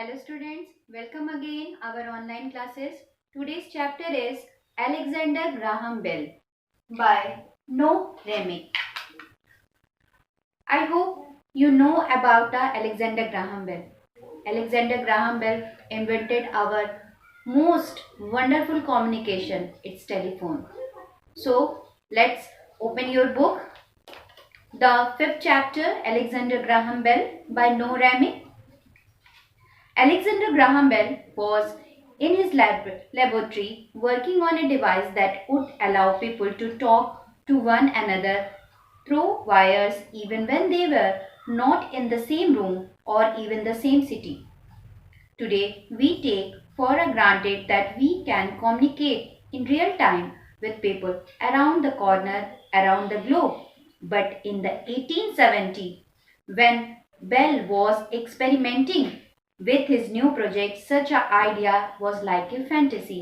Hello students, welcome again our online classes. Today's chapter is Alexander Graham Bell by Noah Remick. I hope you know about Alexander Graham Bell. Alexander Graham Bell invented our most wonderful communication, it's telephone. So let's open your book. The fifth chapter, Alexander Graham Bell by Noah Remick. Alexander Graham Bell was in his laboratory working on a device that would allow people to talk to one another through wires even when they were not in the same room or even the same city. Today, we take for granted that we can communicate in real time with people around the corner, around the globe. But in the 1870, when Bell was experimenting with his new project, such an idea was like a fantasy.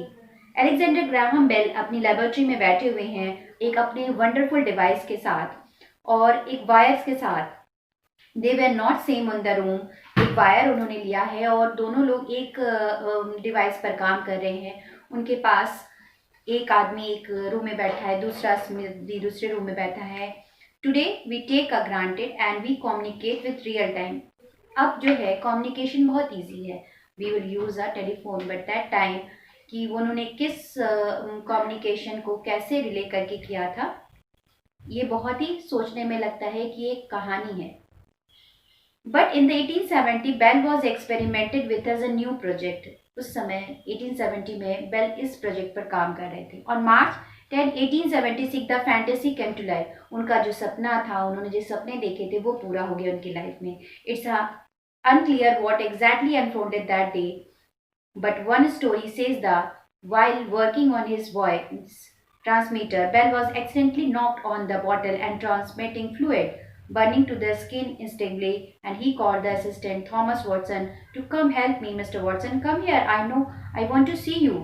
Alexander Graham Bell अपनी laboratory में बैठे हुए हैं एक अपने wonderful device के साथ और एक वायर्स के साथ. They were not same in the room. एक वायर उन्होंने लिया है और दोनों लोग एक डिवाइस पर काम कर रहे हैं. उनके पास एक आदमी एक रूम में बैठा है, दूसरे रूम में बैठा है. Today we take a granted and we communicate with real time. अब जो है कम्युनिकेशन बहुत इजी है. We will use a telephone, but that time कि उन्होंने किस कम्युनिकेशन को कैसे रिले करके किया था, ये बहुत ही सोचने में लगता है कि एक कहानी है. But in the 1870 Bell was experimented with as a new project. उस समय 1870 में बेल इस प्रोजेक्ट पर काम कर रहे थे. On March 10, 1876 the fantasy came to life. उनका जो सपना था, उन्होंने जो सपने देखे थे वो पूरा हो गया उनकी लाइफ में. It's unclear what exactly unfolded that day, but one story says that while working on his voice transmitter, Bell was accidentally knocked on the bottle and transmitting fluid, burning to the skin instantly, and he called the assistant Thomas Watson to come help me. Mr. Watson, come here. I want to see you.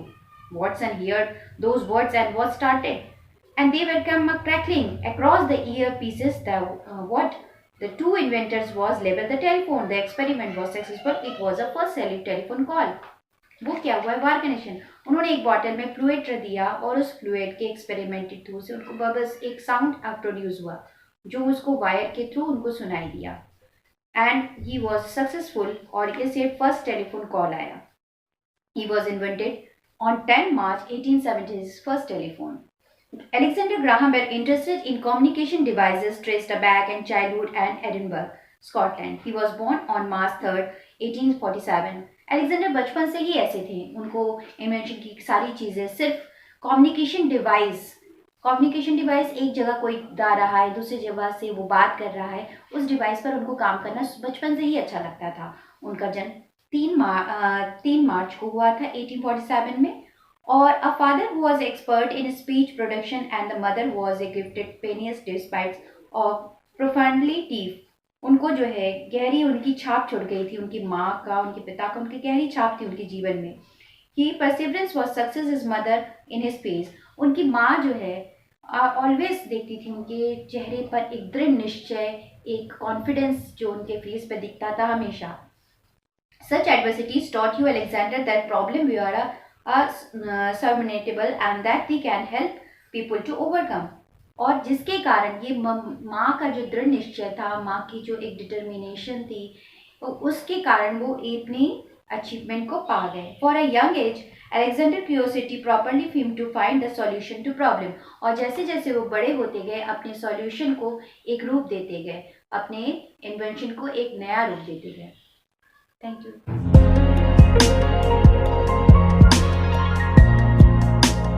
Watson heard those words and was started, and they were come crackling across the earpieces. The two inventors was labeled the telephone. The experiment was successful. It was a first cellular telephone call. वो क्या हुआ, wire connection. उन्होंने एक bottle में fluid दिया और उस fluid के एक्सपेरिमेंट के थ्रू से उनको बस एक साउंड प्रोड्यूस हुआ जो उसको वायर के थ्रू उनको सुनाई दिया. एंड ही वॉज सक्सेसफुल और इसे फर्स्ट टेलीफोन कॉल आया. He was invented on 10 March 1870's first telephone. Alexander Graham Bell, interested in communication devices, traced back in childhood and Edinburgh, Scotland. He was born on March 3rd, 1847. Alexander बचपन से ही ऐसे थे. उनको invention की सारी चीज़ें सिर्फ कम्युनिकेशन डिवाइस एक जगह कोई गा रहा है, दूसरी जगह से वो बात कर रहा है, उस डिवाइस पर उनको काम करना बचपन से ही अच्छा लगता था. उनका जन्म 3 मार्च को हुआ था 1847 में. और a father who was expert in speech production and the mother was a gifted pianist despite of profoundly deaf. उनको जो है गहरी उनकी छाप छोड़ गई थी. उनकी माँ का, उनके पिता का, उनकी गहरी छाप थी उनके जीवन में. He perseverance was success his mother in his face. उनकी माँ जो है ऑलवेज देखती थी उनके चेहरे पर एक दृढ़ निश्चय, एक कॉन्फिडेंस जो उनके फेस पर दिखता था हमेशा. Such adversities taught you, Alexander, that problem we are surmountable and that we can help people to overcome. और जिसके कारण ये माँ का जो दृढ़ निश्चय था, माँ की जो एक डिटर्मिनेशन थी, उसके कारण वो इतनी अचीवमेंट को पा गए. For a young age Alexander curiosity properly fame to find the solution to problem. और जैसे जैसे वो बड़े होते गए अपने सॉल्यूशन को एक रूप देते गए, अपने इन्वेंशन को एक नया रूप देते गए. Thank you.